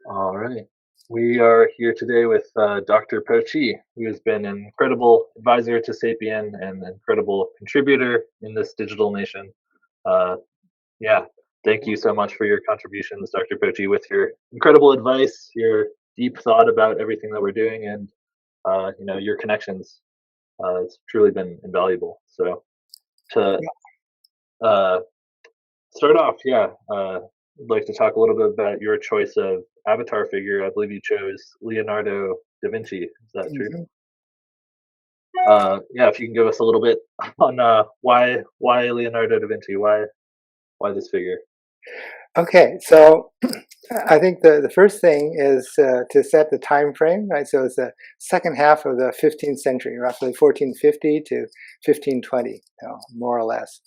All right. We are here today with Dr. Pochi, who has been an incredible advisor to Sapien and an incredible contributor in this digital nation. Uh, yeah, thank you so much for your contributions, Dr. Pochi, with your incredible advice, your deep thought about everything that we're doing, and your connections. It's truly been invaluable. So to uh, start off, I'd like to talk a little bit about your choice of avatar figure. I believe you chose Leonardo da Vinci. Is that true? Mhm. Yeah, if you can give us a little bit on why Leonardo da Vinci, why this figure? Okay, so I think the first thing is to set the time frame, right? So it's the second half of the 15th century, roughly 1450 to 1520, more or less.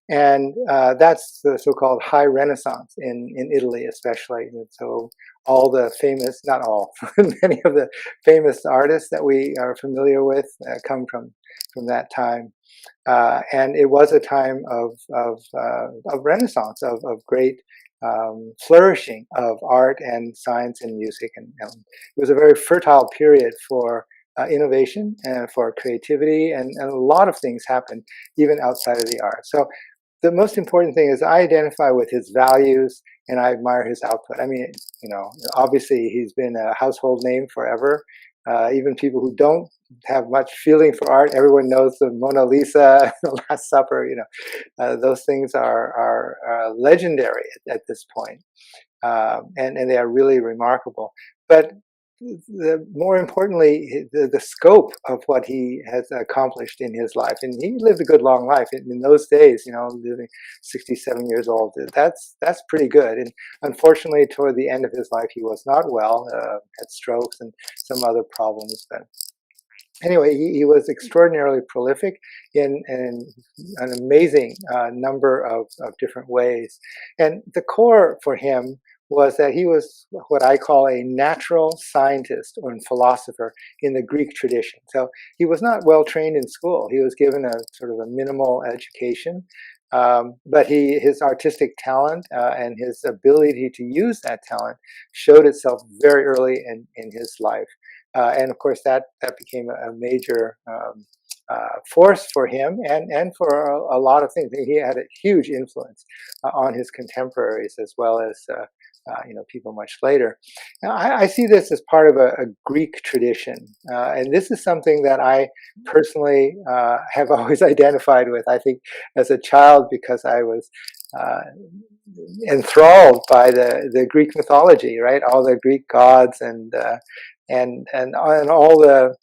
And that's the so-called High Renaissance in Italy, especially. And so all the famous, not all, many of the famous artists that we are familiar with come from that time. And it was a time of Renaissance, of great flourishing of art and science and music. And it was a very fertile period for innovation and for creativity, and a lot of things happened even outside of the art. So the most important thing is I identify with his values and I admire his output. I mean, obviously he's been a household name forever. Even people who don't have much feeling for art, everyone knows the Mona Lisa, the Last Supper. Those things are legendary at this point, and they are really remarkable. But more importantly, the scope of what he has accomplished in his life, and he lived a good long life in those days. Living 67 years old, that's pretty good. And unfortunately, toward the end of his life, he was not well, had strokes and some other problems. But anyway, he was extraordinarily prolific in an amazing number of different ways. And the core for him was that he was what I call a natural scientist or philosopher in the Greek tradition. So he was not well trained in school. He was given a sort of a minimal education. But his artistic talent and his ability to use that talent showed itself very early in his life. And of course, that became a major force for him and for a lot of things. He had a huge influence on his contemporaries as well as people much later. Now, I see this as part of a Greek tradition, and this is something that I personally have always identified with. I think as a child, because I was uh, enthralled by the Greek mythology, right? All the Greek gods and all the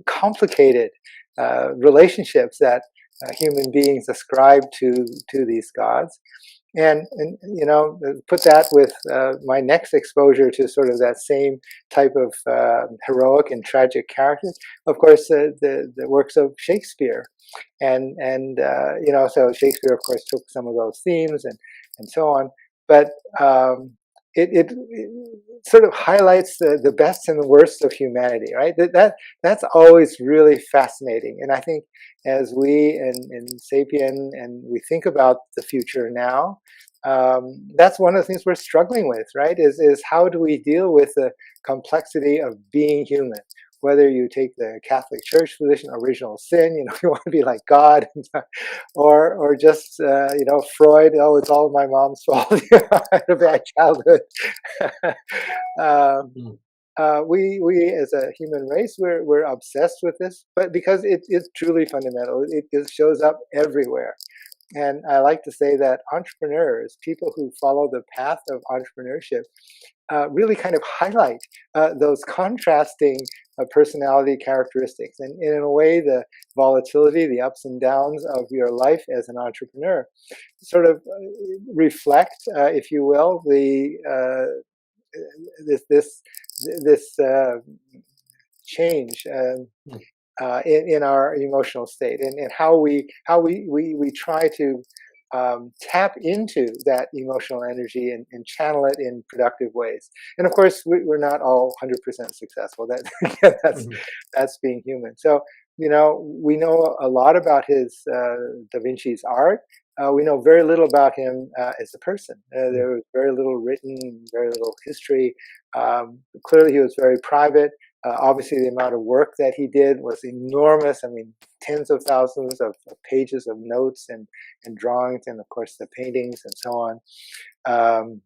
complicated relationships that human beings ascribe to these gods. And put that with my next exposure to sort of that same type of heroic and tragic character. Of course, the works of Shakespeare, and so Shakespeare, of course, took some of those themes and so on. But it sort of highlights the best and the worst of humanity, right? That's always really fascinating. And I think as we in Sapien and we think about the future now, that's one of the things we're struggling with, right? Is how do we deal with the complexity of being human? Whether you take the Catholic Church position, original sin, you want to be like God, or just Freud. Oh, it's all my mom's fault. I had a bad childhood. um, Mm. we as a human race, we're obsessed with this, but because it is truly fundamental, it shows up everywhere. And I like to say that entrepreneurs, people who follow the path of entrepreneurship, really kind of highlight those contrasting personality characteristics. And in a way, the volatility, the ups and downs of your life as an entrepreneur sort of reflect, if you will, this change Mm. in our emotional state, and how we try to tap into that emotional energy and channel it in productive ways. And of course, we're not all 100% successful. That's Mhm. that's being human. So we know a lot about his Da Vinci's art. we know very little about him as a person. There was very little written, very little history. Clearly, he was very private. Obviously, the amount of work that he did was enormous. I mean, tens of thousands of pages of notes and drawings, and of course the paintings and so on. Um,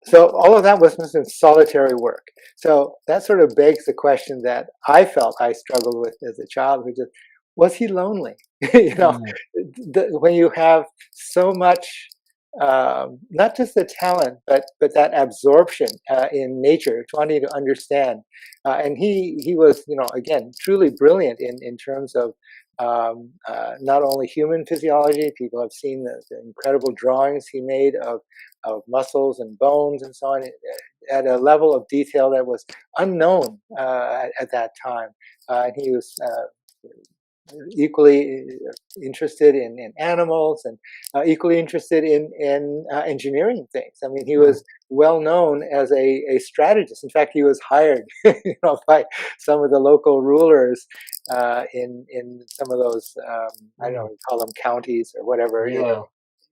so all of that was in solitary work. So that sort of begs the question that I felt I struggled with as a child, which is, was he lonely? You know, Mm. when you have so much, not just the talent, but that absorption in nature, wanting to understand. And he was, you know, again, truly brilliant in terms of not only human physiology. People have seen the incredible drawings he made of muscles and bones and so on at a level of detail that was unknown at that time. He was equally interested in animals and equally interested in engineering things. I mean, he was well known as a strategist. In fact, he was hired, you know, by some of the local rulers in some of those I don't know, you call them counties or whatever Yeah.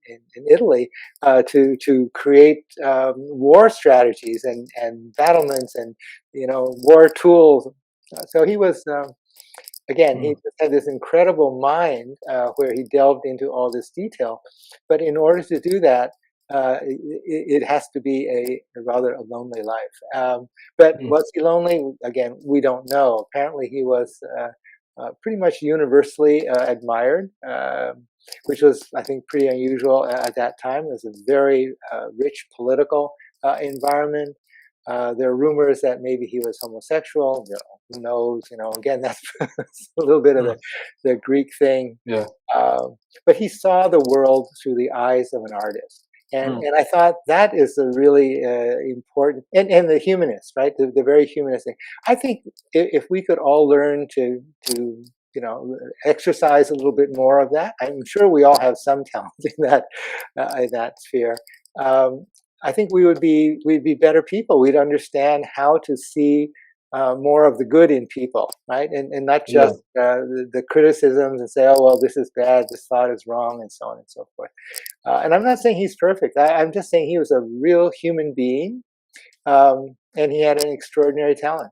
in Italy to create war strategies and battlements and, you know, war tools. So he was. Again, he Mm. just had this incredible mind where he delved into all this detail. But in order to do that, it has to be a rather a lonely life. But Mm. was he lonely? Again, we don't know. Apparently, he was pretty much universally admired, which was, I think, pretty unusual at that time. It was a very rich political environment. There are rumors that maybe he was homosexual. You know, who knows? You know, again, that's a little bit of Mm. the Greek thing. Yeah. But he saw the world through the eyes of an artist. Mm. And I thought that is a really important, and the humanist, right? The very humanist thing. I think if we could all learn to you know, exercise a little bit more of that, I'm sure we all have some talent in that sphere. I think we'd be better people. We'd understand how to see more of the good in people, right? And not Yeah. just the criticisms and say, oh well, this is bad, this thought is wrong, and so on and so forth. And I'm not saying he's perfect. I'm just saying he was a real human being, and he had an extraordinary talent.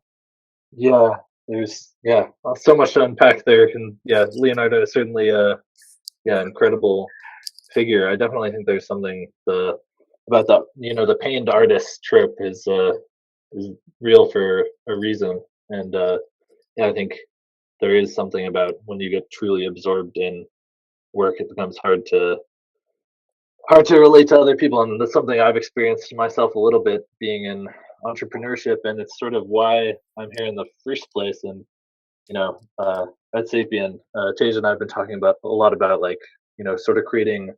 Yeah. There's so much to unpack there. And yeah, Leonardo is certainly a incredible figure. I definitely think there's something about the the pained artist trope is real for a reason. And yeah, I think there is something about when you get truly absorbed in work, it becomes hard to relate to other people, and that's something I've experienced myself a little bit being in entrepreneurship, and it's sort of why I'm here in the first place. And you know, at Sapien, Teja and I have been talking about a lot about like sort of creating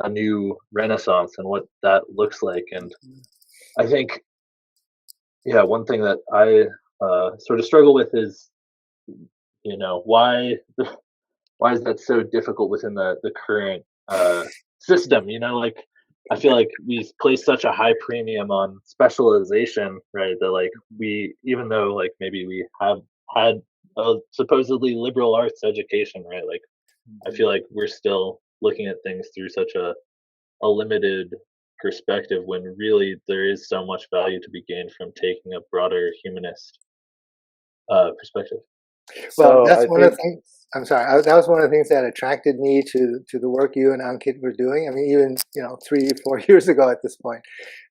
a new renaissance and what that looks like. And I think one thing that I sort of struggle with is why why is that so difficult within the current system? Like I feel like we place such a high premium on specialization, right? That like we, even though like maybe we have had a supposedly liberal arts education, right? Like I feel like we're still looking at things through such a limited perspective when really there is so much value to be gained from taking a broader humanist perspective. Well, So that's I one of think the things. I'm sorry. That was one of the things that attracted me to the work you and Ankit were doing. I mean, even 3 or 4 years ago at this point,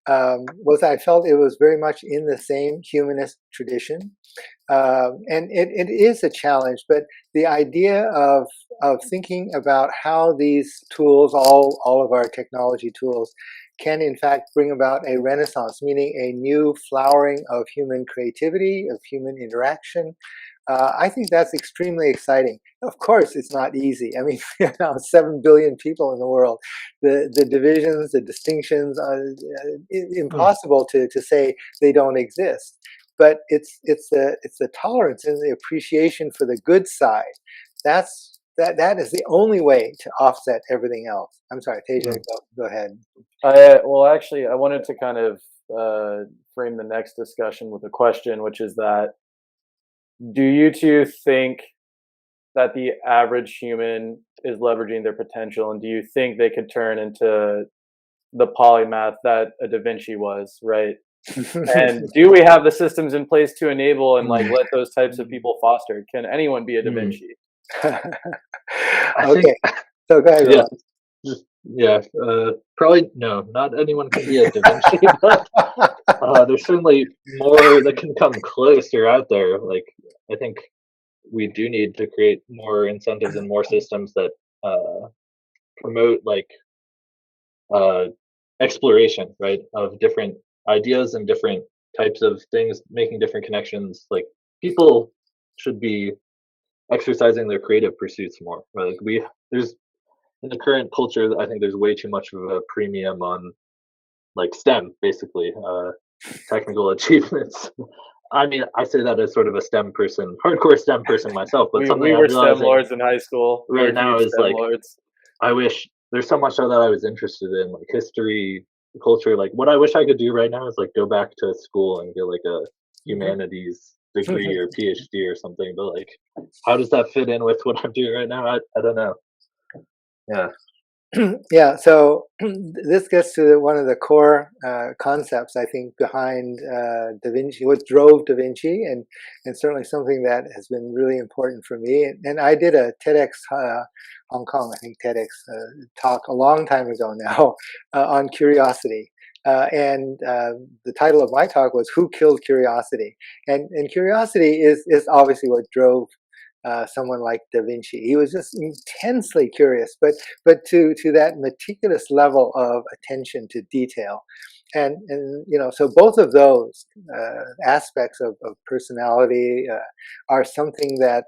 was I felt it was very much in the same humanist tradition, and it is a challenge. But the idea of thinking about how these tools, all of our technology tools, can in fact bring about a renaissance, meaning a new flowering of human creativity, of human interaction. I think that's extremely exciting. Of course, it's not easy. I mean, 7 billion people in the world, the divisions, the distinctions, Hmm. impossible to say they don't exist. But it's the tolerance and the appreciation for the good side. That is the only way to offset everything else. I'm sorry, Teja, Hmm. go ahead. well, actually, I wanted to kind of frame the next discussion with a question, which is that do you two think that the average human is leveraging their potential, and do you think they could turn into the polymath that a Da Vinci was, right? And do we have the systems in place to enable and like let those types of people foster? Can anyone be a Da Vinci? I think, Okay, so go ahead, yeah, Rob. yeah, probably no, not anyone can be a Da Vinci, but there's certainly more that can come closer out there. Like, I think we do need to create more incentives and more systems that promote like uh, exploration, right, of different ideas and different types of things, making different connections. Like, people should be exercising their creative pursuits more. Right? Like, there's in the current culture, I think there's way too much of a premium on like STEM, basically, technical achievements. I mean, I say that as sort of a STEM person, hardcore STEM person myself, but something We I'm were STEM realizing lords in high school. We right were now huge is STEM like, lords. I wish there's so much of that I was interested in, like history, culture. Like, what I wish I could do right now is like go back to school and get like a humanities degree or Ph.D. or something. But like, how does that fit in with what I'm doing right now? I don't know. Yeah. Yeah, so this gets to one of the core concepts, I think, behind Da Vinci, what drove Da Vinci, and certainly something that has been really important for me. And I did a TEDx Hong Kong, I think TEDx talk a long time ago now on curiosity. And the title of my talk was "Who Killed Curiosity?" And curiosity is obviously what drove someone like Da Vinci. He was just intensely curious, but to that meticulous level of attention to detail. And you know, so both of those aspects of personality are something that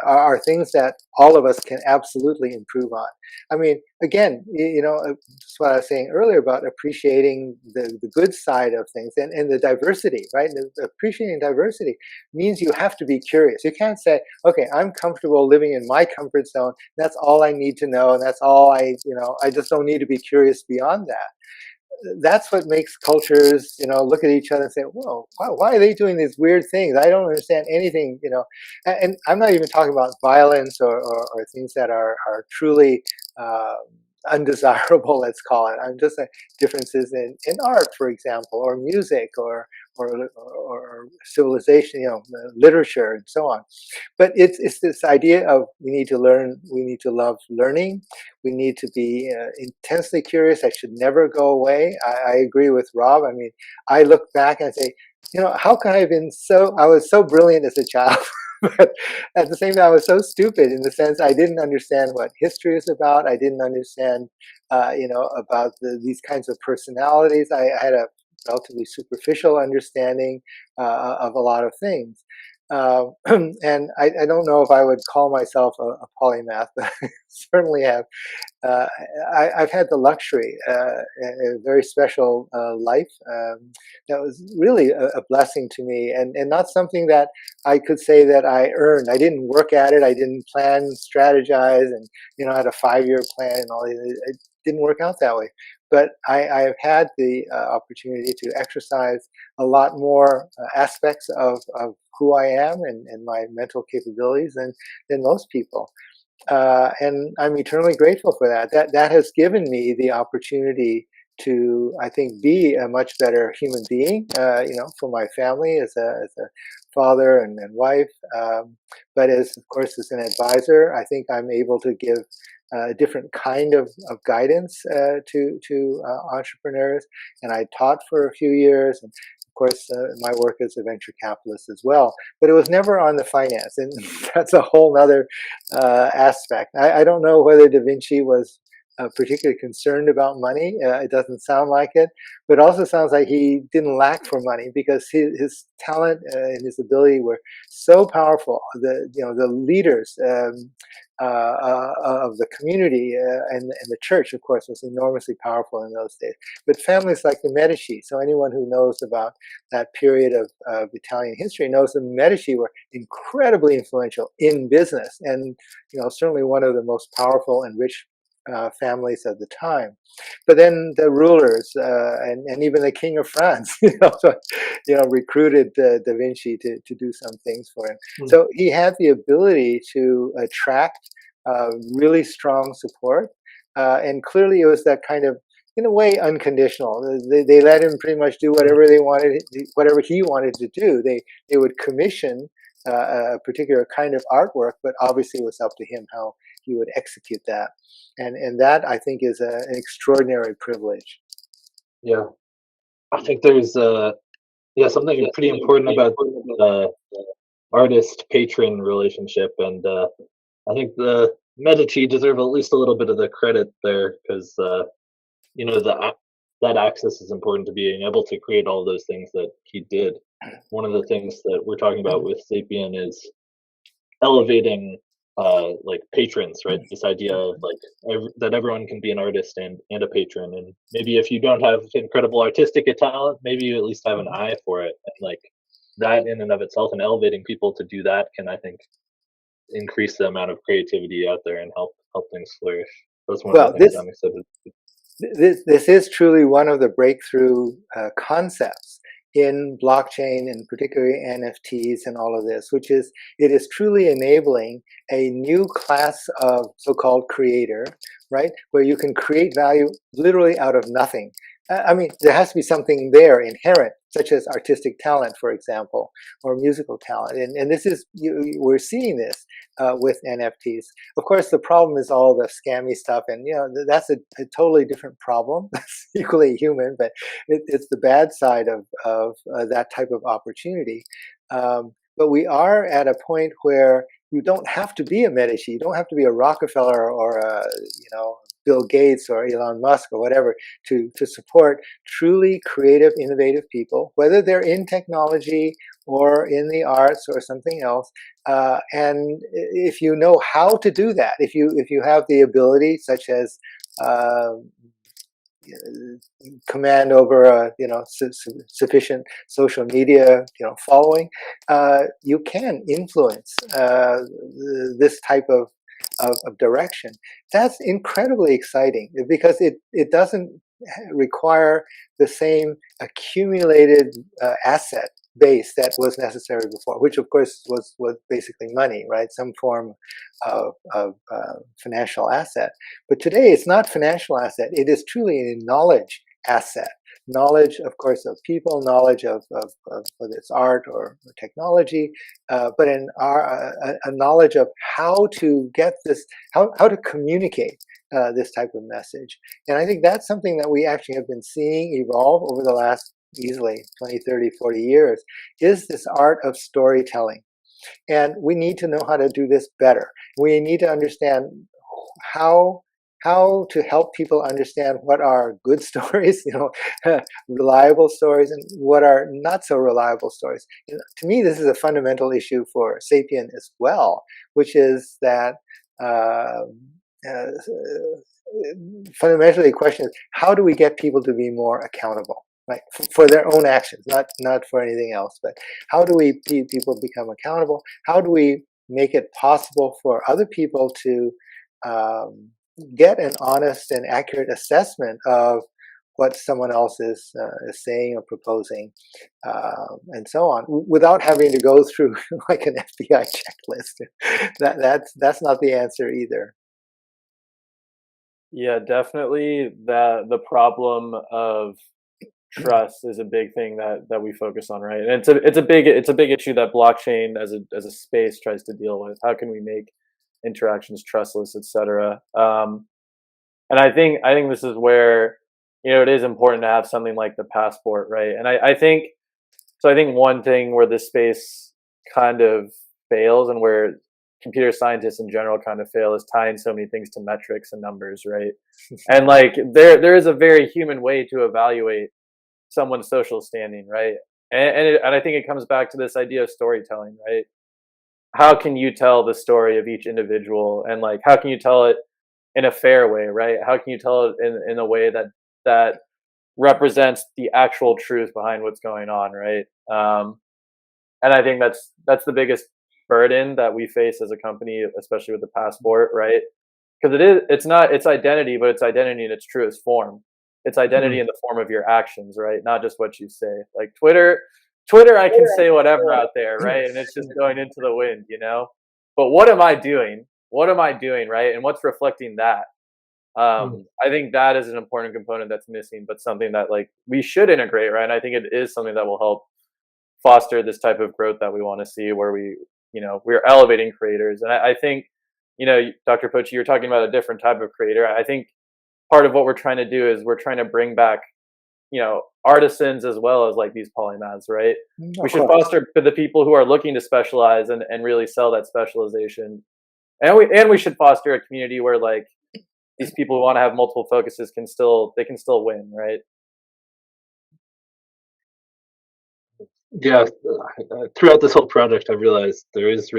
are things that all of us can absolutely improve on. I mean, again, you know, that's what I was saying earlier about appreciating the good side of things and the diversity, right? And appreciating diversity means you have to be curious. You can't say, okay, I'm comfortable living in my comfort zone. That's all I need to know, and that's all I just don't need to be curious beyond that. That's what makes cultures, you know, look at each other and say, "Whoa, why are they doing these weird things? I don't understand anything," you know. And I'm not even talking about violence or things that are truly uh, undesirable. Let's call it. I'm just saying differences in art, for example, or music, or civilization, you know, literature, and so on. But it's this idea of we need to learn, we need to love learning, we need to be intensely curious. That should never go away. I agree with Rob. I mean, I look back and say, you know, how can I have been so? I was so brilliant as a child, but at the same time, I was so stupid in the sense I didn't understand what history is about. I didn't understand, you know, about these kinds of personalities. I had a relatively superficial understanding of a lot of things. And I don't know if I would call myself a polymath, but I certainly have. Uh, I've had the luxury, a very special life that was really a blessing to me, and not something that I could say that I earned. I didn't work at it. I didn't plan, strategize, and you know, I had a 5-year plan and all. It didn't work out that way. But I have had the opportunity to exercise a lot more aspects of who I am and my mental capabilities than most people. And I'm eternally grateful for that. That has given me the opportunity to, I think, be a much better human being. You know, for my family as a father and wife, but as of course as an advisor, I think I'm able to give a different kind of guidance to entrepreneurs. And I taught for a few years, and of course, my work as a venture capitalist as well. But it was never on the finance, and that's a whole other aspect. I don't know whether Da Vinci was particularly concerned about money. It doesn't sound like it, but it also sounds like he didn't lack for money because his talent and his ability were so powerful. The leaders of the community and the church, of course, was enormously powerful in those days. But families like the Medici, so anyone who knows about that period of Italian history knows the Medici were incredibly influential in business, and you know, certainly one of the most powerful and rich families of the time. But then the rulers and even the King of France, recruited Da Vinci to do some things for him. Mm. So he had the ability to attract really strong support, and clearly it was that kind of, in a way, unconditional. They let him pretty much do whatever they wanted, whatever he wanted to do. They would commission a particular kind of artwork, but obviously it was up to him how he would execute that. And that, I think, is an extraordinary privilege. Yeah, I think there's something pretty important about the artist patron relationship, and I think the Medici deserve at least a little bit of the credit there, because that access is important to being able to create all those things that he did. One of the things that we're talking about with Sapien is elevating like patrons, right? This idea of like that everyone can be an artist and a patron, and maybe if you don't have incredible artistic talent, maybe you at least have an eye for it, and like that in and of itself, and elevating people to do that can, I think, increase the amount of creativity out there and help things flourish. That's one of the things I'm excited. This is truly one of the breakthrough concepts in blockchain, and particularly NFTs and all of this, which is it is truly enabling a new class of so-called creator, right? Where you can create value literally out of nothing. I mean, there has to be something there inherent, such as artistic talent, for example, or musical talent. And this is, we're seeing this with NFTs. Of course, the problem is all the scammy stuff, and that's a totally different problem. It's equally human, but it's the bad side of that type of opportunity. But we are at a point where you don't have to be a Medici, you don't have to be a Rockefeller or a Bill Gates or Elon Musk or whatever to support truly creative, innovative people, whether they're in technology or in the arts or something else. And if you know how to do that, if you have the ability, such as command over a sufficient social media following, you can influence this type of direction. That's incredibly exciting, because it doesn't require the same accumulated asset base that was necessary before, which of course was basically money, right? Some form of financial asset. But today it's not financial asset, it is truly a knowledge asset. Knowledge, of course, of people, knowledge of whether it's art or technology, but a knowledge of how to get this, how to communicate this type of message. And I think that's something that we actually have been seeing evolve over the last easily 20, 30, 40 years, is this art of storytelling. And we need to know how to do this better. We need to understand how to help people understand what are good stories, reliable stories, and what are not so reliable stories. To me, this is a fundamental issue for Sapien as well, which is that fundamentally the question is, how do we get people to be more accountable, right, for their own actions, not for anything else, but how do we people become accountable? How do we make it possible for other people to get an honest and accurate assessment of what someone else is saying or proposing, and so on, without having to go through like an FBI checklist? That's not the answer either. Yeah, definitely. The problem of trust is a big thing that we focus on, right? And it's a big issue that blockchain as a space tries to deal with. How can we make interactions trustless, etc. And I think this is where it is important to have something like the passport, right? And I think one thing where this space kind of fails, and where computer scientists in general kind of fail, is tying so many things to metrics and numbers, right? And like there is a very human way to evaluate someone's social standing, right? And I think it comes back to this idea of storytelling, right? How can you tell the story of each individual, and like how can you tell it in a fair way, right? How can you tell it in a way that represents the actual truth behind what's going on, right? And I think that's the biggest burden that we face as a company, especially with the passport, right? because it's identity, but it's identity in its truest form. It's identity in the form of your actions, right? Not just what you say. Like Twitter, I can say whatever out there, right? And it's just going into the wind, you know? But what am I doing? What am I doing, right? And what's reflecting that? I think that is an important component that's missing, but something that like we should integrate, right? And I think it is something that will help foster this type of growth that we want to see, where we're elevating creators. And I think, Dr. Pochi, you're talking about a different type of creator. I think part of what we're trying to do is we're trying to bring back, artisans as well as like these polymaths, right? We should foster the people who are looking to specialize and really sell that specialization. And we should foster a community where like these people who want to have multiple focuses can still win, right? Yeah, throughout this whole project, I've realized there's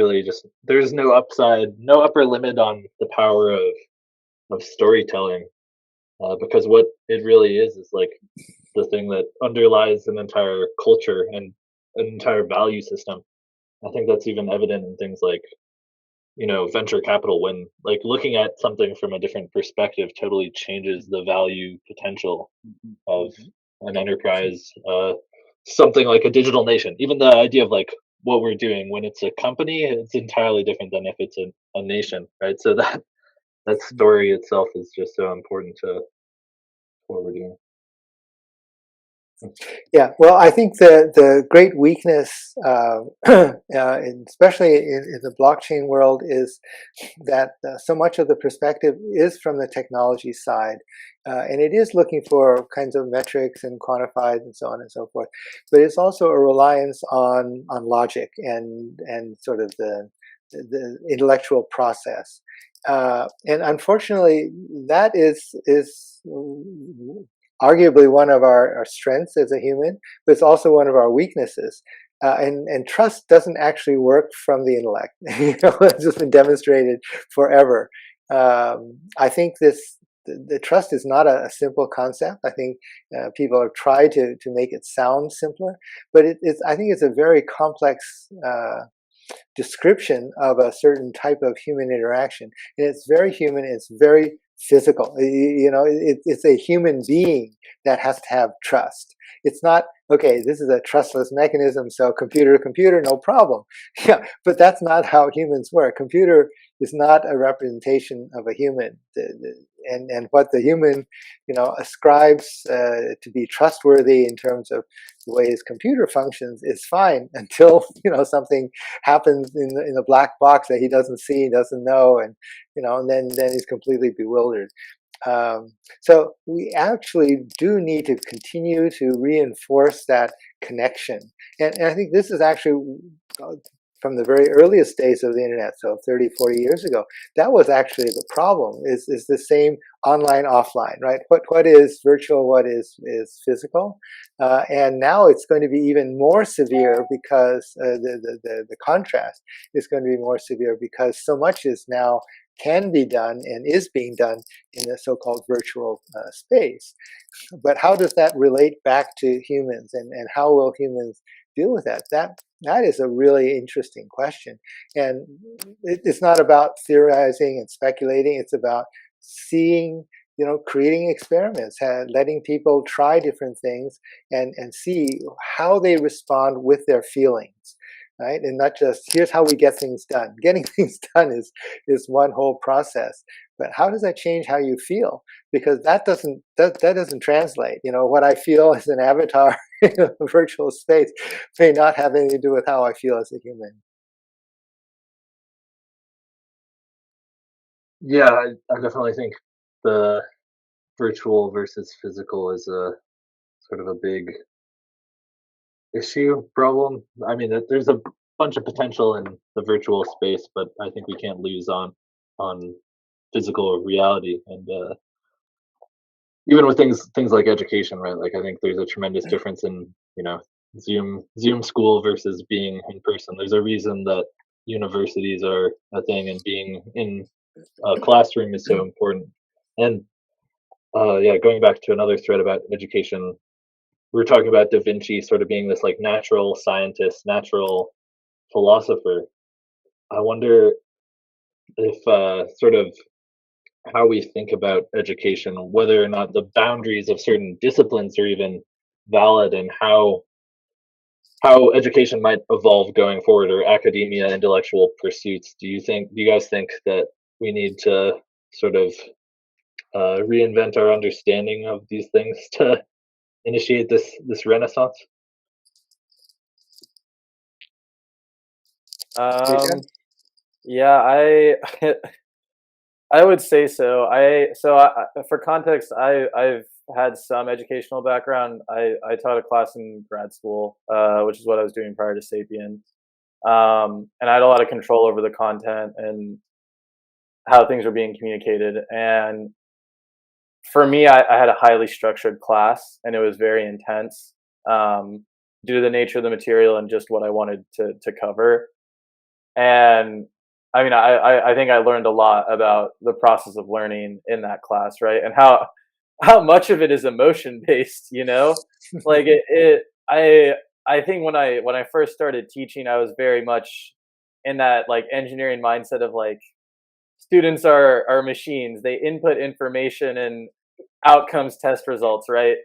no upside, no upper limit on the power of storytelling, because what it really is like the thing that underlies an entire culture and an entire value system. I think that's even evident in things like, venture capital, when like looking at something from a different perspective totally changes the value potential of an enterprise. Something like a digital nation, even the idea of like what we're doing when it's a company, it's entirely different than if it's a nation, right? So that story itself is just so important to what we're doing. Yeah, well, I think the great weakness, especially in the blockchain world, is that so much of the perspective is from the technology side, and it is looking for kinds of metrics and quantified and so on and so forth. But it's also a reliance on logic and sort of the intellectual process, and unfortunately, that is arguably one of our strengths as a human, but it's also one of our weaknesses. And trust doesn't actually work from the intellect. It's just been demonstrated forever. I think the trust is not a simple concept. I think people have tried to make it sound simpler, but I think it's a very complex description of a certain type of human interaction, and it's very human. It's very physical. It's a human being that has to have trust. It's not, okay, this is a trustless mechanism, so computer to computer, no problem. Yeah, but that's not how humans work. Computer is not a representation of a human. And what the human, ascribes to be trustworthy in terms of the way his computer functions is fine until, something happens in the black box that he doesn't see, doesn't know, and then he's completely bewildered. So we actually do need to continue to reinforce that connection. And I think this is actually from the very earliest days of the internet, so 30, 40 years ago, that was actually the problem, is the same online, offline, right? What is virtual, what is physical? And now it's going to be even more severe because the contrast is going to be more severe because so much is now can be done and is being done in the so-called virtual space. But how does that relate back to humans, and how will humans deal with that? That is a really interesting question. And it's not about theorizing and speculating. It's about seeing, creating experiments, letting people try different things and see how they respond with their feelings. Right? And not just, here's how we get things done. Getting things done is one whole process. But how does that change how you feel? Because that doesn't translate. What I feel as an avatar in a virtual space may not have anything to do with how I feel as a human. Yeah, I definitely think the virtual versus physical is a sort of a big issue problem. I mean, there's a bunch of potential in the virtual space, but I think we can't lose on physical reality. And even with things like education, right? Like I think there's a tremendous difference in Zoom school versus being in person. There's a reason that universities are a thing, and being in a classroom is so important. And yeah, going back to another thread about education, we were talking about Da Vinci sort of being this like natural scientist, natural philosopher. I wonder if sort of how we think about education, whether or not the boundaries of certain disciplines are even valid, and how education might evolve going forward, or academia, intellectual pursuits. Do you guys think that we need to sort of reinvent our understanding of these things to initiate this renaissance? Yeah, I would say so. For context, I've had some educational background. I taught a class in grad school, which is what I was doing prior to Sapien. And I had a lot of control over the content and how things were being communicated. And for me, I had a highly structured class, and it was very intense, due to the nature of the material and just what I wanted to cover. And I mean, I think I learned a lot about the process of learning in that class, right? And how much of it is emotion based, you know? Like I think when I first started teaching, I was very much in that like engineering mindset of like students are machines. They input information and outcomes test results, right?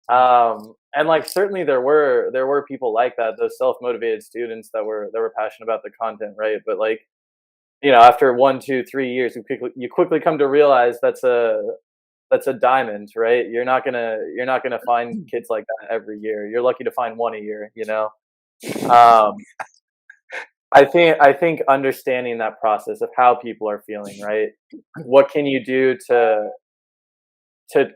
And like certainly there were people like that, those self-motivated students that were passionate about the content, right? But like, you know, after 1, 2, 3 years, you quickly come to realize that's a diamond, right? You're not gonna find kids like that every year. You're lucky to find one a year, you know. Um, I think understanding that process of how people are feeling, right? What can you do to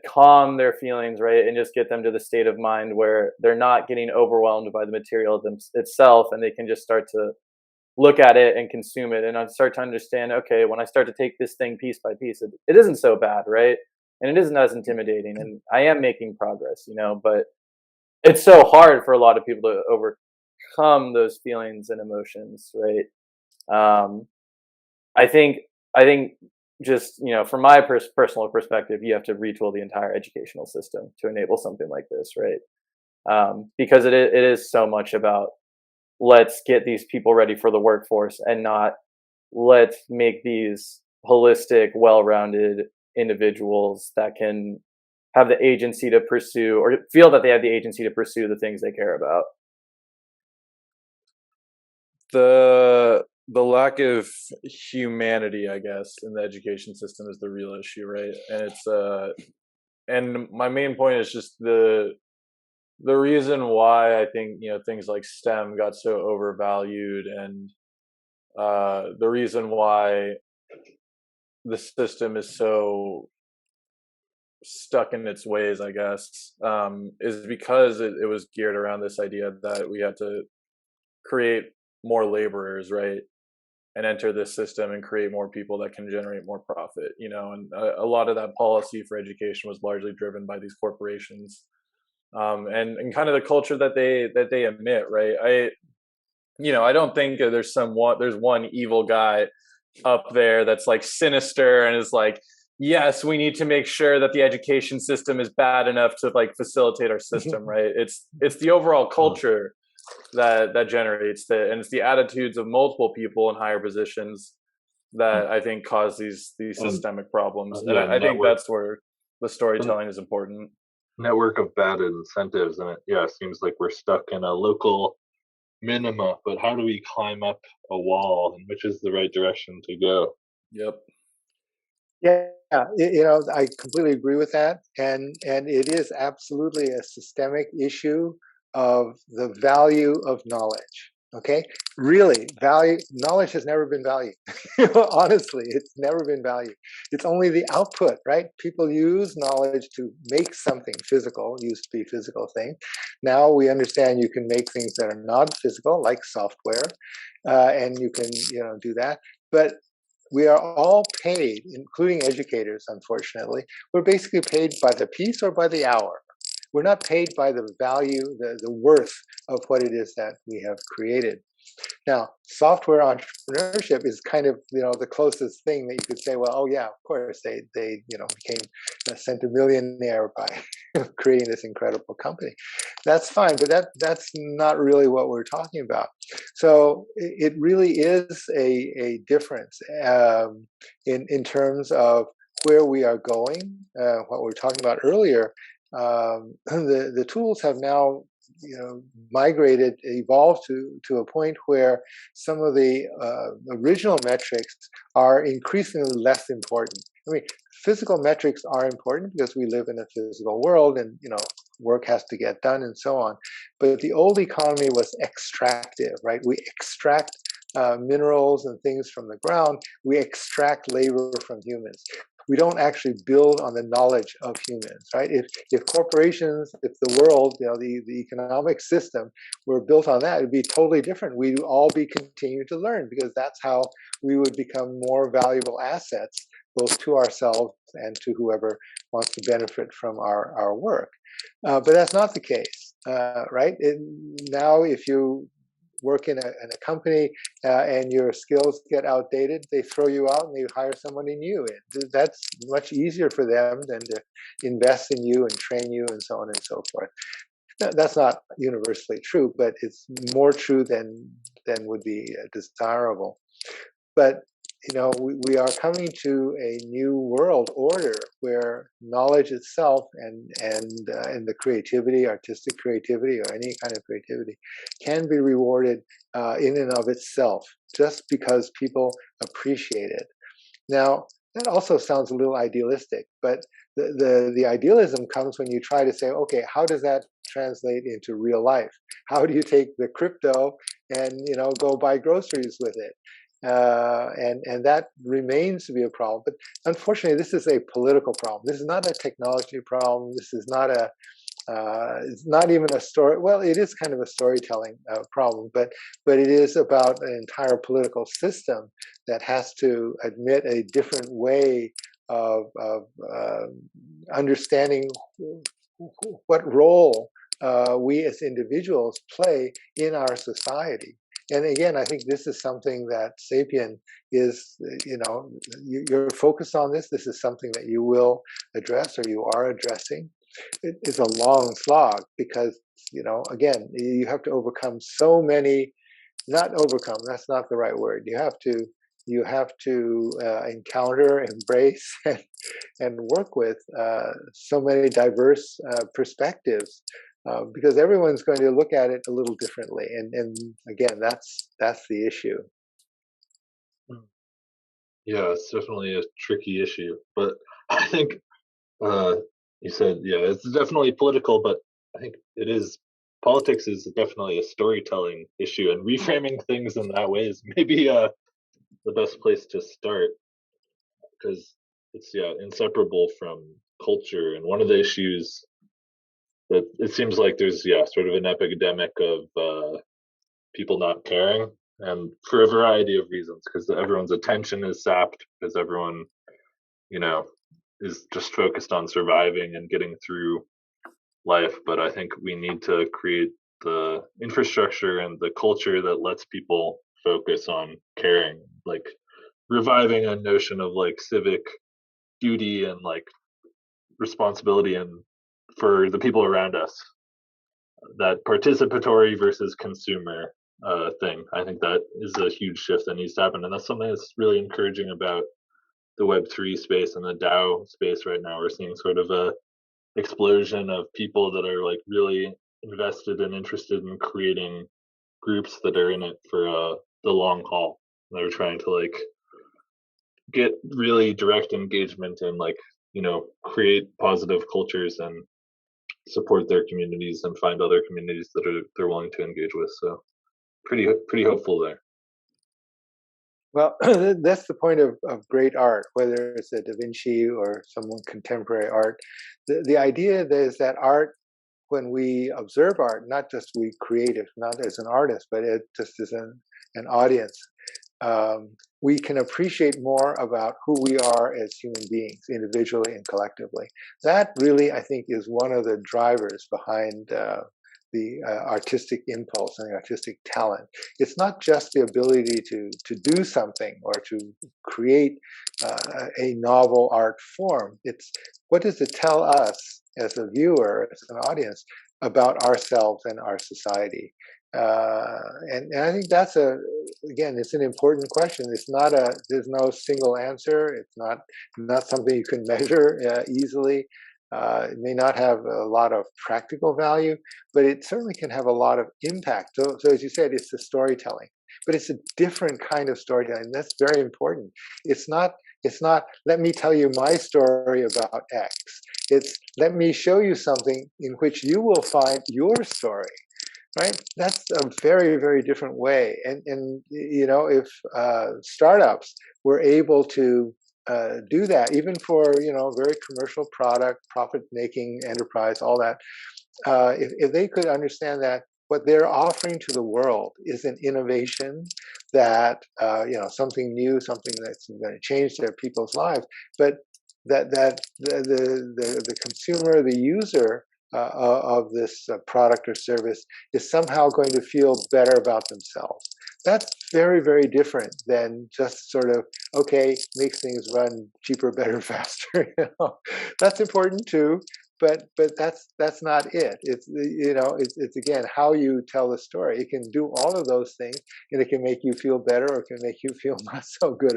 calm their feelings, right, and just get them to the state of mind where they're not getting overwhelmed by the material itself, and they can just start to look at it and consume it, and I start to understand, okay, when I start to take this thing piece by piece, it isn't so bad, right? And it isn't as intimidating, and I am making progress, you know. But it's so hard for a lot of people to overcome those feelings and emotions, right? Um, I think just, you know, from my personal perspective, you have to retool the entire educational system to enable something like this, right? Because it is so much about let's get these people ready for the workforce, and not let's make these holistic, well-rounded individuals that can have the agency to pursue, or feel that they have the agency to pursue the things they care about. The lack of humanity, I guess, in the education system is the real issue, right? And it's and my main point is just the reason why I think, you know, things like STEM got so overvalued, and the reason why the system is so stuck in its ways, I guess, is because it was geared around this idea that we had to create more laborers, right? And enter this system and create more people that can generate more profit, you know. And a lot of that policy for education was largely driven by these corporations, and kind of the culture that they emit, right? I don't think there's one evil guy up there that's like sinister and is like, yes, we need to make sure that the education system is bad enough to like facilitate our system, right? It's the overall culture that generates and it's the attitudes of multiple people in higher positions that I think cause these systemic problems. And I think that's where the storytelling is important. Network of bad incentives, and it seems like we're stuck in a local minima, but how do we climb up a wall, and which is the right direction to go? Yep. Yeah, I completely agree with that, and it is absolutely a systemic issue of the value of knowledge. Okay, really, knowledge has never been valued. Honestly, it's never been valued. It's only the output, right? People use knowledge to make something physical. It used to be a physical thing. Now we understand you can make things that are not physical, like software, and you can do that. But we are all paid, including educators, unfortunately. We're basically paid by the piece or by the hour. We're not paid by the value, the worth of what it is that we have created. Now, software entrepreneurship is kind of the closest thing that you could say. Well, oh yeah, of course they became a centimillionaire by creating this incredible company. That's fine, but that's not really what we're talking about. So it really is a difference in terms of where we are going, what we were talking about earlier, the tools have now migrated, evolved to a point where some of the original metrics are increasingly less important. I mean, physical metrics are important because we live in a physical world, and work has to get done and so on. But the old economy was extractive, right? We extract minerals and things from the ground. We extract labor from humans. We don't actually build on the knowledge of humans, right? If corporations, if the world, the economic system were built on that, it'd be totally different. We'd all be continuing to learn, because that's how we would become more valuable assets, both to ourselves and to whoever wants to benefit from our work. But that's not the case, right? Now, if you work in a company and your skills get outdated, they throw you out and they hire somebody new in. That's much easier for them than to invest in you and train you and so on and so forth. That's not universally true, but it's more true than would be desirable. But we are coming to a new world order where knowledge itself and the creativity, artistic creativity, or any kind of creativity, can be rewarded in and of itself, just because people appreciate it. Now, that also sounds a little idealistic, but the idealism comes when you try to say, okay, how does that translate into real life? How do you take the crypto and go buy groceries with it? And that remains to be a problem. But unfortunately, this is a political problem. This is not a technology problem. This is not it's not even a story. Well, it is kind of a storytelling problem, but it is about an entire political system that has to admit a different way of understanding what role we as individuals play in our society. And again, I think this is something that Sapien is, you're focused on this. This is something that you will address, or you are addressing. It's a long slog because, again, you have to overcome so many, not overcome, that's not the right word. You have to encounter, embrace, and work with so many diverse perspectives. Because everyone's going to look at it a little differently, and again, that's the issue. Yeah, it's definitely a tricky issue, but I think you said, yeah, it's definitely political, but I think politics is definitely a storytelling issue, and reframing things in that way is maybe the best place to start, because it's inseparable from culture. And one of the issues that it seems like there's sort of an epidemic of people not caring, and for a variety of reasons, because everyone's attention is sapped, because everyone is just focused on surviving and getting through life. But I think we need to create the infrastructure and the culture that lets people focus on caring, like reviving a notion of like civic duty and like responsibility and for the people around us, that participatory versus consumer thing. I think that is a huge shift that needs to happen, and that's something that's really encouraging about the Web3 space and the DAO space right now. We're seeing sort of a explosion of people that are like really invested and interested in creating groups that are in it for the long haul. They're trying to like get really direct engagement and like create positive cultures and support their communities and find other communities that they're willing to engage with. So pretty hopeful there. Well, that's the point of great art, whether it's a Da Vinci or someone contemporary art. The idea is that art, when we observe art, not just we create it, not as an artist, but it just as an audience, we can appreciate more about who we are as human beings, individually and collectively. That really, I think, is one of the drivers behind the artistic impulse and the artistic talent. It's not just the ability to do something or to create a novel art form. It's what does it tell us as a viewer, as an audience, about ourselves and our society. And I think that's again, it's an important question. There's no single answer. It's not something you can measure easily. It may not have a lot of practical value, but it certainly can have a lot of impact. So as you said, it's the storytelling, but it's a different kind of storytelling. That's very important. It's not let me tell you my story about X. It's let me show you something in which you will find your story. Right, that's a very, very different way. And you know, if startups were able to do that, even for very commercial product, profit-making enterprise, all that, if they could understand that what they're offering to the world is an innovation that something new, something that's going to change their people's lives, but that the consumer, the user of this product or service is somehow going to feel better about themselves. That's very, very different than just sort of, okay, makes things run cheaper, better, faster. That's important too, but that's not it. It's again how you tell the story. It can do all of those things, and it can make you feel better, or it can make you feel not so good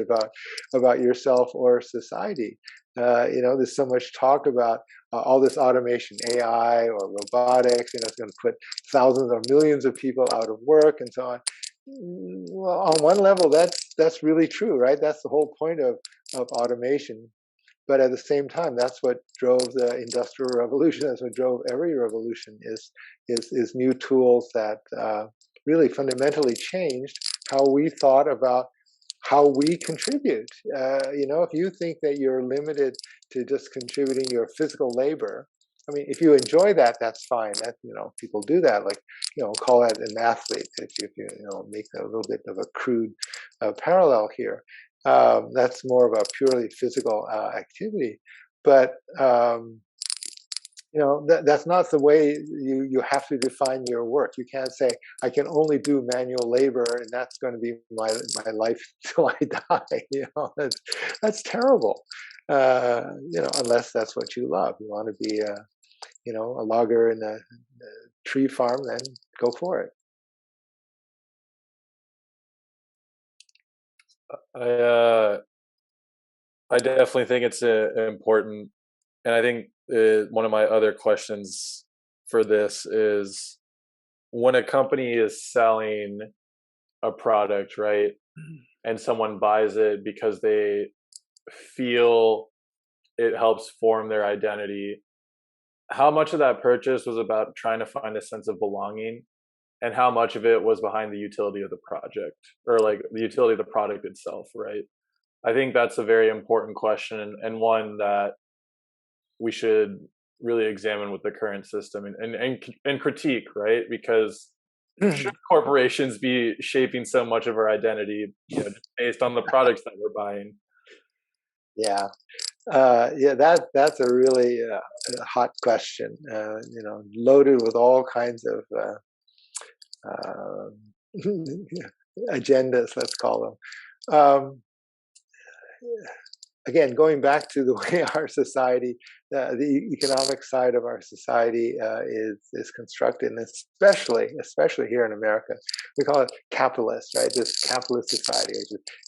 about yourself or society. There's so much talk about all this automation, AI or robotics. It's going to put thousands or millions of people out of work and so on. Well, on one level, that's really true, right? That's the whole point of automation. But at the same time, that's what drove the Industrial Revolution. That's what drove every revolution is new tools that really fundamentally changed how we thought about how we contribute. If you think that you're limited to just contributing your physical labor, I mean, if you enjoy that, that's fine. That people do that. Like call that an athlete. If you make a little bit of a crude parallel here, that's more of a purely physical activity. But that's not the way you have to define your work. You can't say I can only do manual labor and that's going to be my life till I die. That's terrible. Unless that's what you love. You want to be a logger in a tree farm, then go for it. I definitely think it's important, and I think one of my other questions for this is when a company is selling a product, right, and someone buys it because they feel it helps form their identity, how much of that purchase was about trying to find a sense of belonging, and how much of it was behind the utility of the project or like the utility of the product itself, right? I think that's a very important question, and one that we should really examine with the current system and critique, right? Because should corporations be shaping so much of our identity, just based on the products that we're buying? Yeah. That's a really hot question. Loaded with all kinds of agendas, let's call them. Again, going back to the way our society, the economic side of our society is constructed, and especially here in America, we call it capitalist, right? This capitalist society,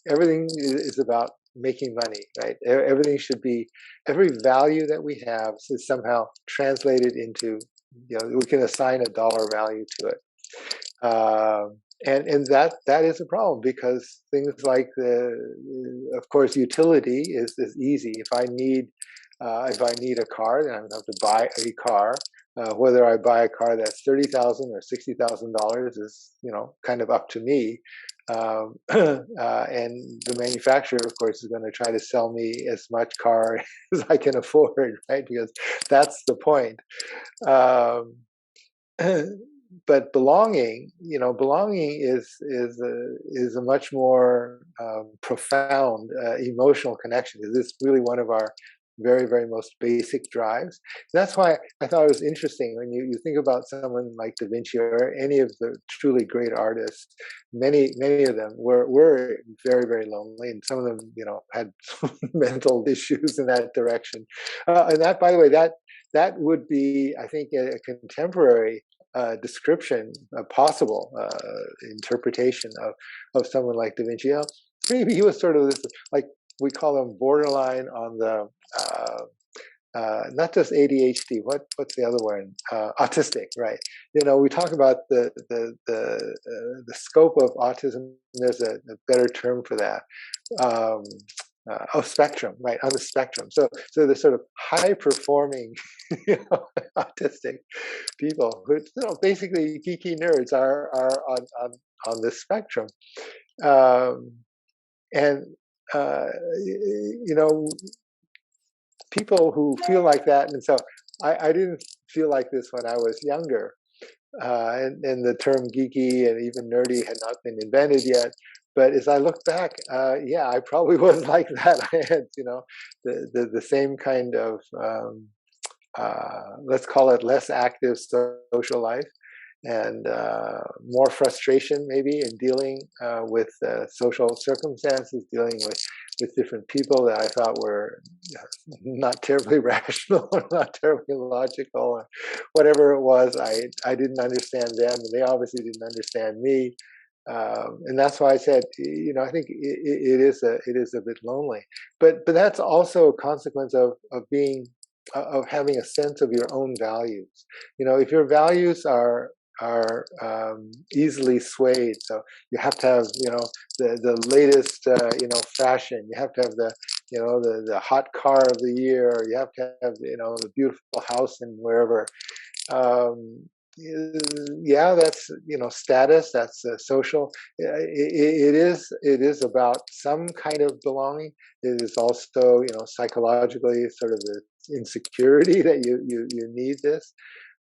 everything is about making money, right? Everything should be, every value that we have is somehow translated into, we can assign a dollar value to it. And that is a problem, because things like of course, utility is easy. If I need a car, then I'm going to have to buy a car. Whether I buy a car that's $30,000 or $60,000 is kind of up to me. And the manufacturer, of course, is going to try to sell me as much car as I can afford, right? Because that's the point. But belonging is a much more profound emotional connection. This is really one of our very, very most basic drives. That's why I thought it was interesting when you think about someone like Da Vinci or any of the truly great artists. Many of them were very, very lonely, and some of them had mental issues in that direction. And that, by the way, that would be, I think, a contemporary description, a possible interpretation of someone like Da Vinci. Maybe he was sort of this, like we call him borderline on the not just ADHD. What's the other one? Autistic, right? We talk about the scope of autism. There's a better term for that. Spectrum, right? On the spectrum. So the sort of high performing, autistic people who, basically geeky nerds are on this spectrum, and people who feel like that. And so I didn't feel like this when I was younger, and the term geeky and even nerdy had not been invented yet. But as I look back, yeah, I probably was like that. I had, the same kind of, let's call it less active social life, and more frustration maybe in dealing with social circumstances, dealing with different people that I thought were not terribly rational or not terribly logical, or whatever it was. I didn't understand them, and they obviously didn't understand me. And that's why I said, I think it is a bit lonely, but that's also a consequence of having a sense of your own values. If your values are easily swayed, so you have to have the latest fashion, you have to have the hot car of the year, or you have to have the beautiful house and wherever. Yeah, that's status, that's social. It is about some kind of belonging. It is also psychologically sort of the insecurity that you need this.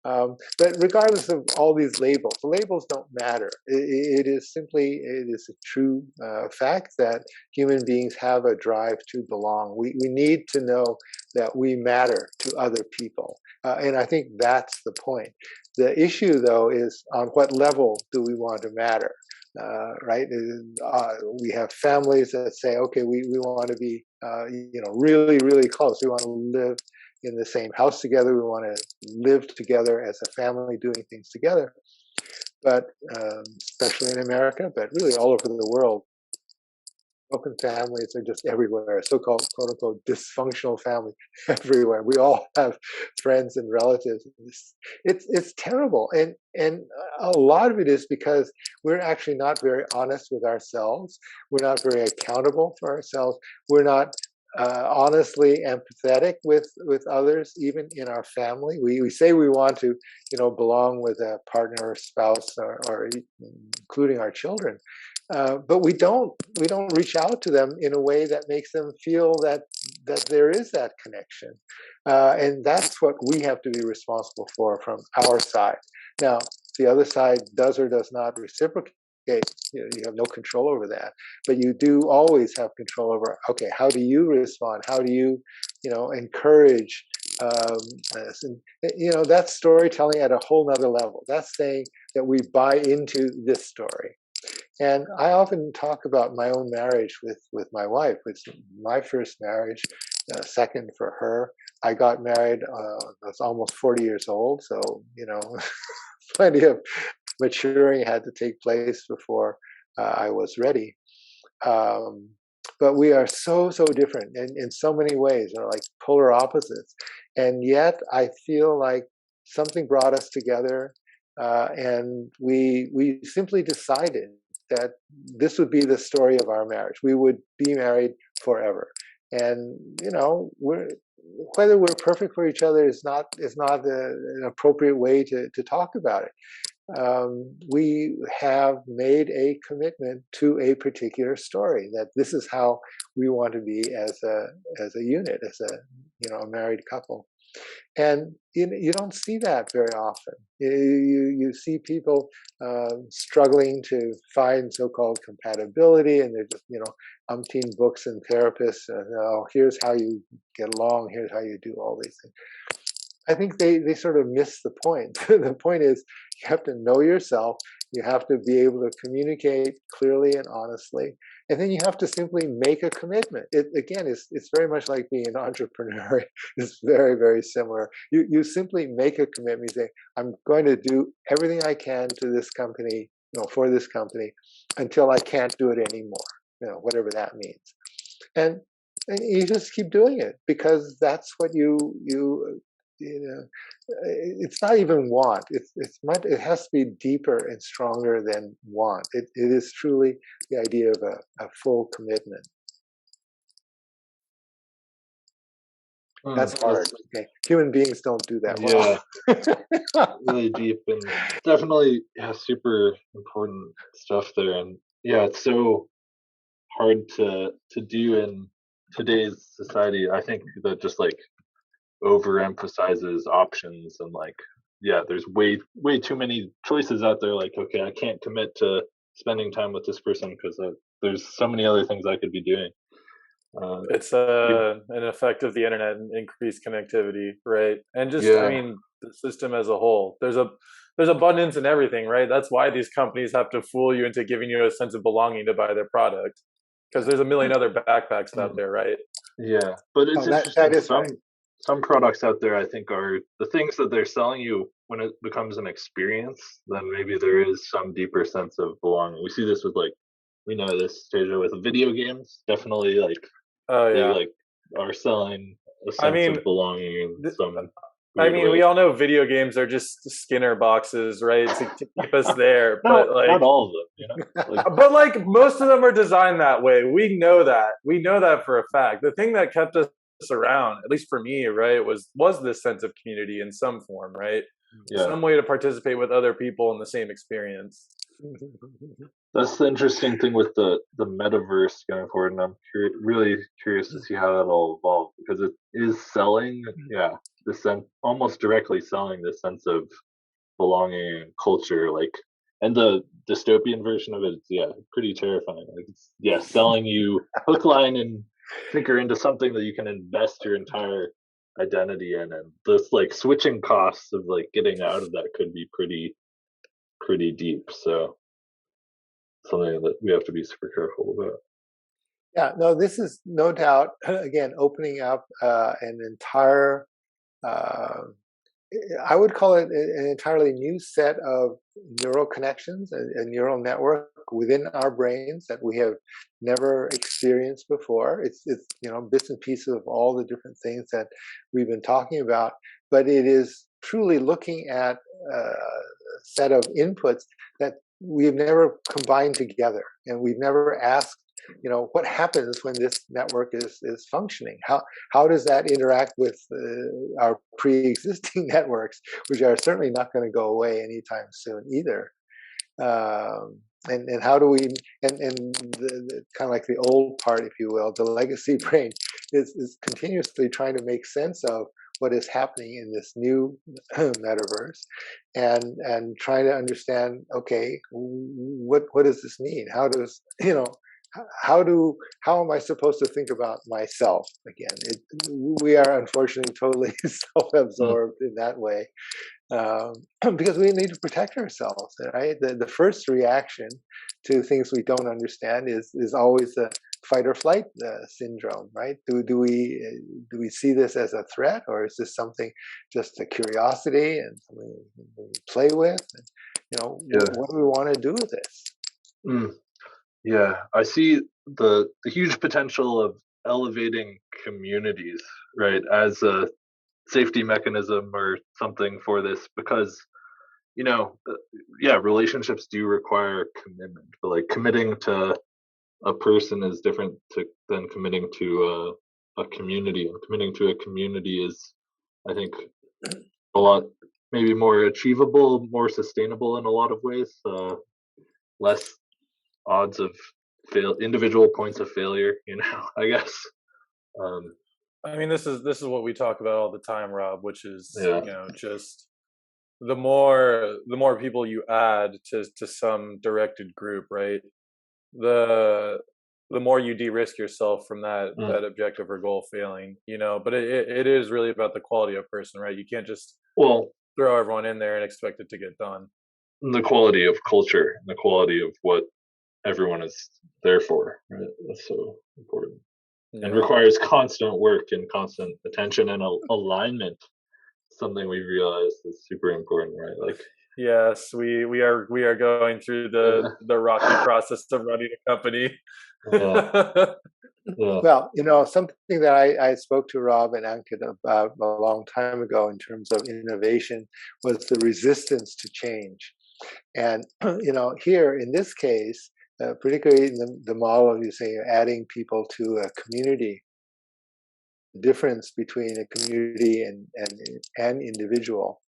But regardless of all these labels, the labels don't matter. It is a true fact that human beings have a drive to belong. We need to know that we matter to other people. And I think that's the point. The issue, though, is on what level do we want to matter, right? We have families that say, okay, we want to be, really, really close. We want to live in the same house together. We want to live together as a family, doing things together. But especially in America, but really all over the world, broken families are just everywhere. So-called "quote unquote" dysfunctional family everywhere. We all have friends and relatives. It's terrible, and a lot of it is because we're actually not very honest with ourselves. We're not very accountable for ourselves. We're not honestly empathetic with others, even in our family. We say we want to, belong with a partner or spouse, or including our children, but we don't reach out to them in a way that makes them feel that there is that connection, and that's what we have to be responsible for from our side. Now, the other side does or does not reciprocate. You have no control over that, but you do always have control over, okay, how do you respond? How do you, encourage this? And, that's storytelling at a whole nother level. That's saying that we buy into this story. And I often talk about my own marriage with my wife. It's my first marriage, second for her. I got married, I was almost 40 years old, so, plenty of maturing had to take place before I was ready. But we are so different in so many ways. They're like polar opposites. And yet I feel like something brought us together, and we simply decided that this would be the story of our marriage. We would be married forever. And, whether we're perfect for each other is not an appropriate way to talk about it. We have made a commitment to a particular story, that this is how we want to be as a unit, as a married couple. And you don't see that very often. You see people struggling to find so-called compatibility, and there's just umpteen books and therapists. Here's how you get along. Here's how you do all these things. I think they sort of miss the point. The point is, you have to know yourself. You have to be able to communicate clearly and honestly. and then you have to simply make a commitment. It's very much like being an entrepreneur. It's very, very similar. You simply make a commitment. You say, I'm going to do everything I can to this company, for this company, until I can't do it anymore. Whatever that means, and you just keep doing it because that's what you it's not even want. It has to be deeper and stronger than want. It is truly the idea of a full commitment. That's hard. Okay, human beings don't do that well. Really deep and definitely super important stuff there. And it's so hard to do in today's society. I think that just like overemphasizes options and there's way too many choices out there. Like, okay, I can't commit to spending time with this person because there's so many other things I could be doing. It's an effect of the internet and increased connectivity, right? And just I mean the system as a whole. There's abundance in everything, right? That's why these companies have to fool you into giving you a sense of belonging to buy their product, because there's a million other backpacks out there, right? Yeah, but it's interesting. That is right. Some products out there, I think, are the things that they're selling you. When it becomes an experience, then maybe there is some deeper sense of belonging. We see this with we know this, Teja, with video games. Definitely, they are selling a sense of belonging in some. We all know video games are just Skinner boxes, right? To keep us there, but not all of them, but most of them are designed that way. We know that for a fact. The thing that kept us around, at least for me, right, was this sense of community in some form, right? Some way to participate with other people in the same experience. That's the interesting thing with the metaverse going forward, and I'm really curious to see how that'll evolve, because it is selling, this sense, almost directly selling this sense of belonging and culture, and the dystopian version of it is pretty terrifying. It's selling you hook, line, and sinker into something that you can invest your entire identity in, and this switching costs of getting out of that could be pretty deep. So something that we have to be super careful about. Yeah, no, this is no doubt, again, opening up an entire, I would call it an entirely new set of neural connections, a neural network within our brains that we have never experienced before. It's bits and pieces of all the different things that we've been talking about, but it is truly looking at a set of inputs that we've never combined together, and we've never asked, what happens when this network is functioning? How does that interact with our pre-existing networks, which are certainly not going to go away anytime soon either? And how do we, and the kind of like the old part, if you will, the legacy brain is continuously trying to make sense of what is happening in this new metaverse, and trying to understand, okay, what does this mean? How does, how am I supposed to think about myself again? We are unfortunately totally self-absorbed in that way, because we need to protect ourselves, right? The first reaction to things we don't understand is always the fight or flight syndrome, right? Do we see this as a threat, or is this something just a curiosity and something we play with? And, what do we want to do with this? Yeah, I see the huge potential of elevating communities, right, as a safety mechanism or something for this, because relationships do require commitment, but committing to a person is different than committing to a community, and committing to a community is, I think, a lot maybe more achievable, more sustainable in a lot of ways, less odds of individual points of failure, I guess. I mean, this is what we talk about all the time, Rob, which is just the more people you add to some directed group, right, the more you de-risk yourself from that objective or goal failing, but it is really about the quality of person, right? You can't just throw everyone in there and expect it to get done. The quality of culture and the quality of what everyone is there for. Right? That's so important and Yeah. requires constant work and constant attention and alignment. Something we realized is super important, right? Like, Yes, we are going through the rocky process of running a company. yeah, yeah, Well, something that I spoke to Rob and Ankit about a long time ago in terms of innovation was the resistance to change. And, here in this case, particularly in the model you say adding people to a community, difference between a community and individual.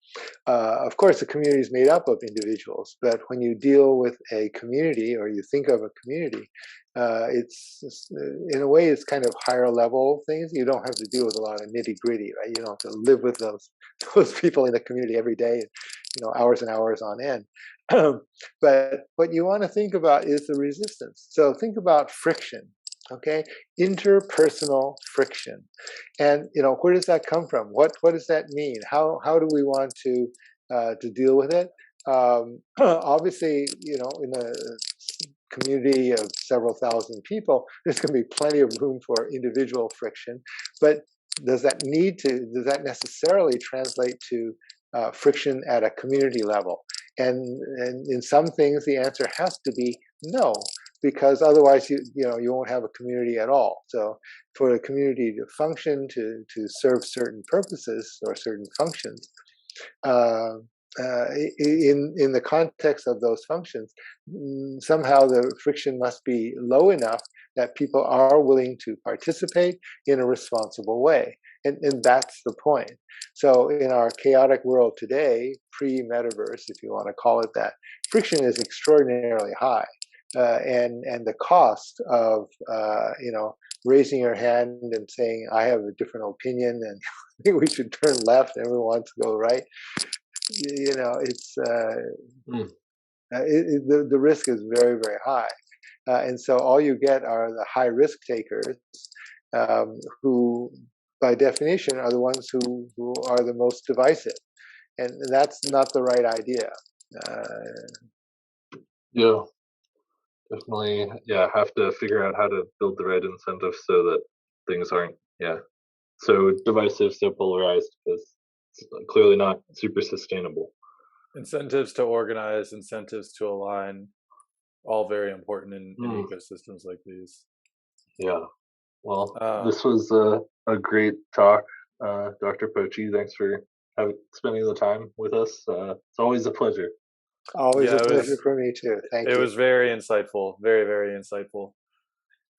Of course, the community is made up of individuals, but when you deal with a community or you think of a community, it's in a way it's kind of higher level things. You don't have to deal with a lot of nitty gritty, right? You don't have to live with those people in the community every day, hours and hours on end. But what you want to think about is the resistance. So think about friction. Okay, interpersonal friction, and where does that come from? What does that mean? How do we want to deal with it? Obviously, in a community of several thousand people, there's going to be plenty of room for individual friction, but does that necessarily translate to friction at a community level? And in some things, the answer has to be no, because otherwise you won't have a community at all. So for a community to function, to serve certain purposes or certain functions, in the context of those functions, somehow the friction must be low enough that people are willing to participate in a responsible way. And that's the point. So in our chaotic world today, pre-metaverse, if you want to call it that, friction is extraordinarily high. And the cost of raising your hand and saying I have a different opinion and I think we should turn left, everyone wants to go right. It's the risk is very, very high, and so all you get are the high risk takers, who by definition are the ones who are the most divisive, and that's not the right idea. yeah. Definitely, yeah. Have to figure out how to build the right incentives so that things aren't, so divisive, so polarized, because it's clearly not super sustainable. Incentives to organize, incentives to align, all very important in ecosystems like these. Yeah. Well, this was a great talk, Dr. Pochi. Thanks for spending the time with us. It's always a pleasure. Always a pleasure for me too. Thank you. It was very insightful, very, very insightful.